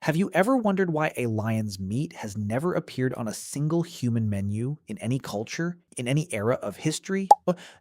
Have you ever wondered why a lion's meat has never appeared on a single human menu in any culture, in any era of history?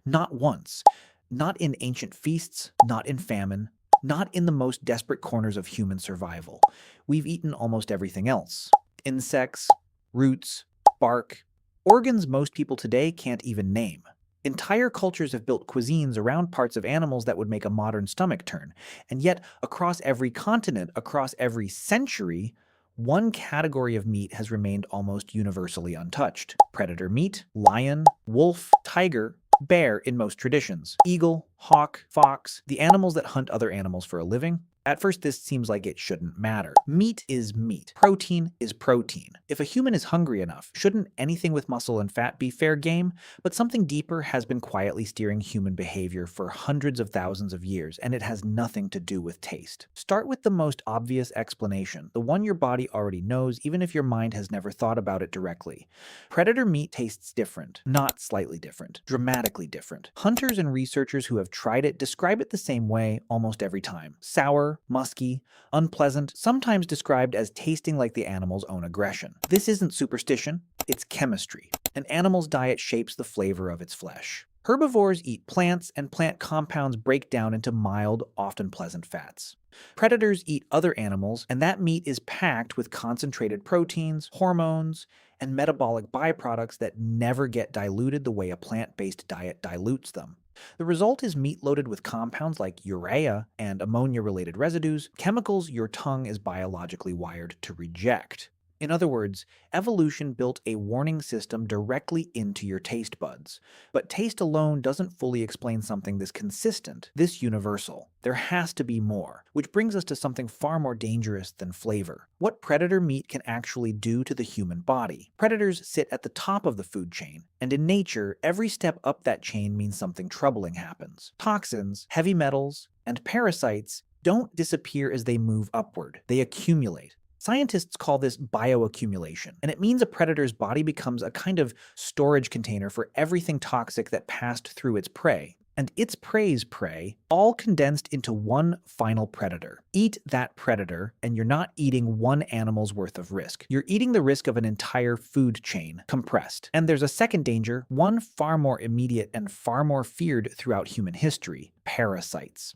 Not once. Not in ancient feasts, not in famine, not in the most desperate corners of human survival. We've eaten almost everything else. Insects, roots, bark, organs most people today can't even name. Entire cultures have built cuisines around parts of animals that would make a modern stomach turn. And yet, across every continent, across every century, one category of meat has remained almost universally untouched. Predator meat, lion, wolf, tiger, bear in most traditions, eagle, hawk, fox, the animals that hunt other animals for a living. At first, this seems like it shouldn't matter. Meat is meat. Protein is protein. If a human is hungry enough, shouldn't anything with muscle and fat be fair game? But something deeper has been quietly steering human behavior for hundreds of thousands of years, and it has nothing to do with taste. Start with the most obvious explanation, the one your body already knows, even if your mind has never thought about it directly. Predator meat tastes different, not slightly different, dramatically different. Hunters and researchers who have tried it describe it the same way almost every time. Sour, musky, unpleasant, sometimes described as tasting like the animal's own aggression. This isn't superstition, it's chemistry. An animal's diet shapes the flavor of its flesh. Herbivores eat plants, and plant compounds break down into mild, often pleasant fats. Predators eat other animals, and that meat is packed with concentrated proteins, hormones, and metabolic byproducts that never get diluted the way a plant-based diet dilutes them. The result is meat loaded with compounds like urea and ammonia-related residues, chemicals your tongue is biologically wired to reject. In other words, evolution built a warning system directly into your taste buds. But taste alone doesn't fully explain something this consistent, this universal. There has to be more, which brings us to something far more dangerous than flavor. What predator meat can actually do to the human body. Predators sit at the top of the food chain, and in nature, every step up that chain means something troubling happens. Toxins, heavy metals, and parasites don't disappear as they move upward. They accumulate. Scientists call this bioaccumulation, and it means a predator's body becomes a kind of storage container for everything toxic that passed through its prey. And its prey's prey, all condensed into one final predator. Eat that predator, and you're not eating one animal's worth of risk. You're eating the risk of an entire food chain, compressed. And there's a second danger, one far more immediate and far more feared throughout human history: parasites.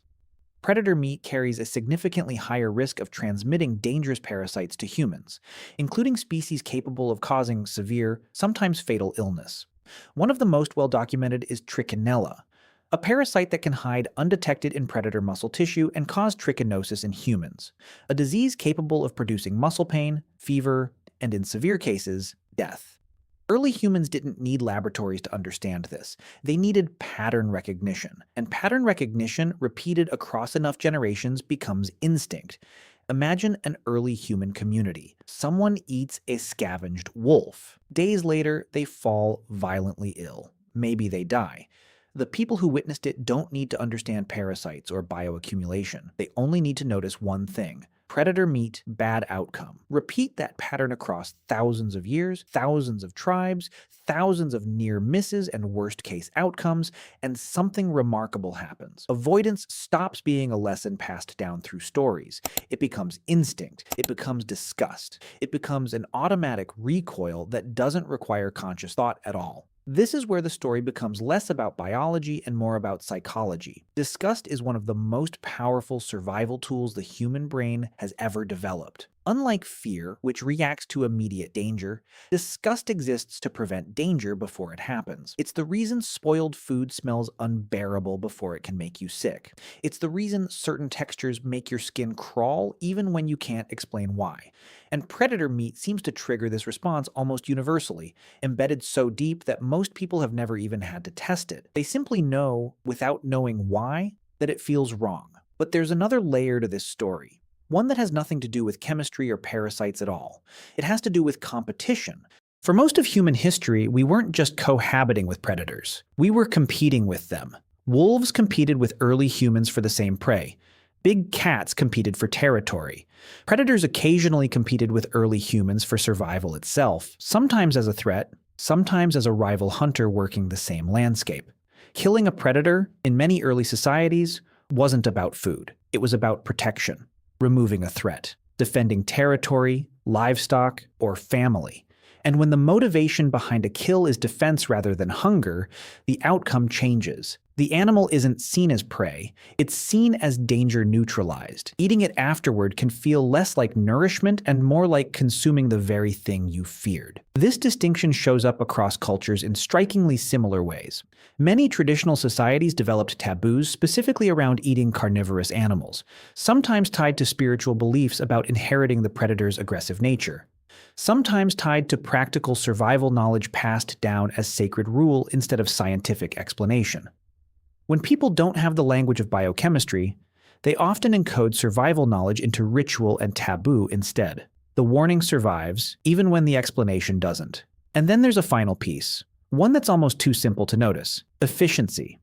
Predator meat carries a significantly higher risk of transmitting dangerous parasites to humans, including species capable of causing severe, sometimes fatal illness. One of the most well-documented is trichinella, a parasite that can hide undetected in predator muscle tissue and cause trichinosis in humans, a disease capable of producing muscle pain, fever, and in severe cases, death. Early humans didn't need laboratories to understand this. They needed pattern recognition, and pattern recognition repeated across enough generations becomes instinct. Imagine an early human community. Someone eats a scavenged wolf. Days later, they fall violently ill. Maybe they die. The people who witnessed it don't need to understand parasites or bioaccumulation. They only need to notice one thing: predator meat, bad outcome. Repeat that pattern across thousands of years, thousands of tribes, thousands of near misses and worst-case outcomes, and something remarkable happens. Avoidance stops being a lesson passed down through stories. It becomes instinct. It becomes disgust. It becomes an automatic recoil that doesn't require conscious thought at all. This is where the story becomes less about biology and more about psychology. Disgust is one of the most powerful survival tools the human brain has ever developed. Unlike fear, which reacts to immediate danger, disgust exists to prevent danger before it happens. It's the reason spoiled food smells unbearable before it can make you sick. It's the reason certain textures make your skin crawl even when you can't explain why. And predator meat seems to trigger this response almost universally, embedded so deep that most people have never even had to test it. They simply know, without knowing why, that it feels wrong. But there's another layer to this story. One that has nothing to do with chemistry or parasites at all. It has to do with competition. For most of human history, we weren't just cohabiting with predators. We were competing with them. Wolves competed with early humans for the same prey. Big cats competed for territory. Predators occasionally competed with early humans for survival itself, sometimes as a threat, sometimes as a rival hunter working the same landscape. Killing a predator, in many early societies, wasn't about food. It was about protection. Removing a threat. defending territory, livestock, or family. And when the motivation behind a kill is defense rather than hunger, the outcome changes. The animal isn't seen as prey, it's seen as danger neutralized. Eating it afterward can feel less like nourishment and more like consuming the very thing you feared. This distinction shows up across cultures in strikingly similar ways. Many traditional societies developed taboos specifically around eating carnivorous animals, sometimes tied to spiritual beliefs about inheriting the predator's aggressive nature. Sometimes tied to practical survival knowledge passed down as sacred rule instead of scientific explanation. When people don't have the language of biochemistry, they often encode survival knowledge into ritual and taboo instead. The warning survives, even when the explanation doesn't. And then there's a final piece, one that's almost too simple to notice: efficiency.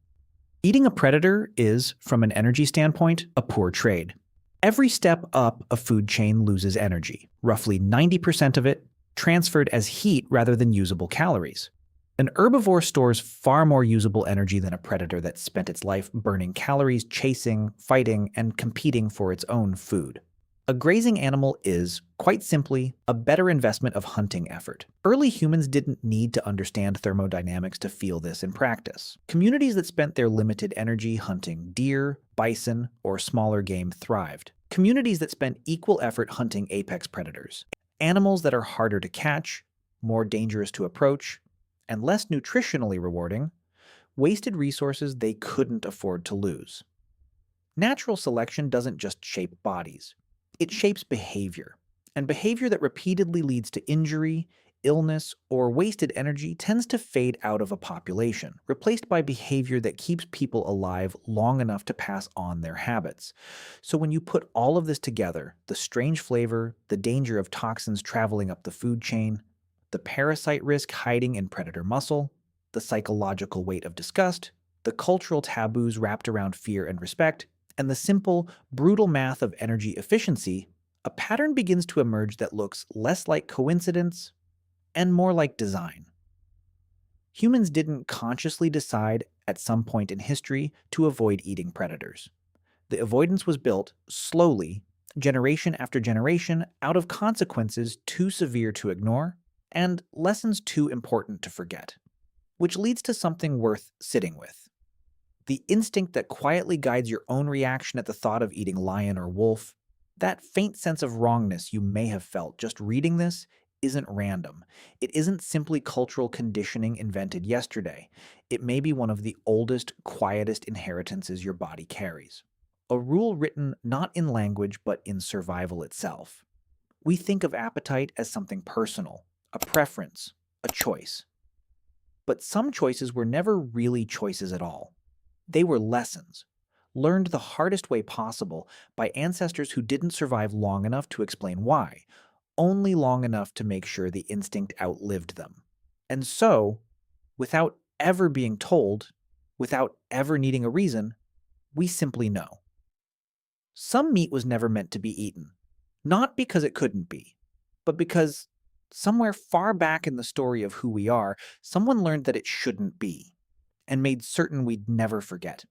Eating a predator is, from an energy standpoint, a poor trade. Every step up a food chain loses energy, roughly 90% of it transferred as heat rather than usable calories. An herbivore stores far more usable energy than a predator that spent its life burning calories, chasing, fighting, and competing for its own food. A grazing animal is, quite simply, a better investment of hunting effort. Early humans didn't need to understand thermodynamics to feel this in practice. Communities that spent their limited energy hunting deer, bison, or smaller game thrived. Communities that spent equal effort hunting apex predators, animals that are harder to catch, more dangerous to approach, and less nutritionally rewarding, wasted resources they couldn't afford to lose. Natural selection doesn't just shape bodies. It shapes behavior, and behavior that repeatedly leads to injury, illness, or wasted energy tends to fade out of a population, replaced by behavior that keeps people alive long enough to pass on their habits. So when you put all of this together, the strange flavor, the danger of toxins traveling up the food chain, the parasite risk hiding in predator muscle, the psychological weight of disgust, the cultural taboos wrapped around fear and respect, and the simple, brutal math of energy efficiency, a pattern begins to emerge that looks less like coincidence and more like design. Humans didn't consciously decide at some point in history to avoid eating predators. The avoidance was built slowly, generation after generation, out of consequences too severe to ignore and lessons too important to forget. Which leads to something worth sitting with. The instinct that quietly guides your own reaction at the thought of eating lion or wolf, that faint sense of wrongness you may have felt just reading this, isn't random. It isn't simply cultural conditioning invented yesterday. It may be one of the oldest, quietest inheritances your body carries. A rule written not in language but in survival itself. We think of appetite as something personal, a preference, a choice. But some choices were never really choices at all. They were lessons, learned the hardest way possible by ancestors who didn't survive long enough to explain why, only long enough to make sure the instinct outlived them. And so, without ever being told, without ever needing a reason, we simply know. Some meat was never meant to be eaten, not because it couldn't be, but because somewhere far back in the story of who we are, someone learned that it shouldn't be, and made certain we'd never forget.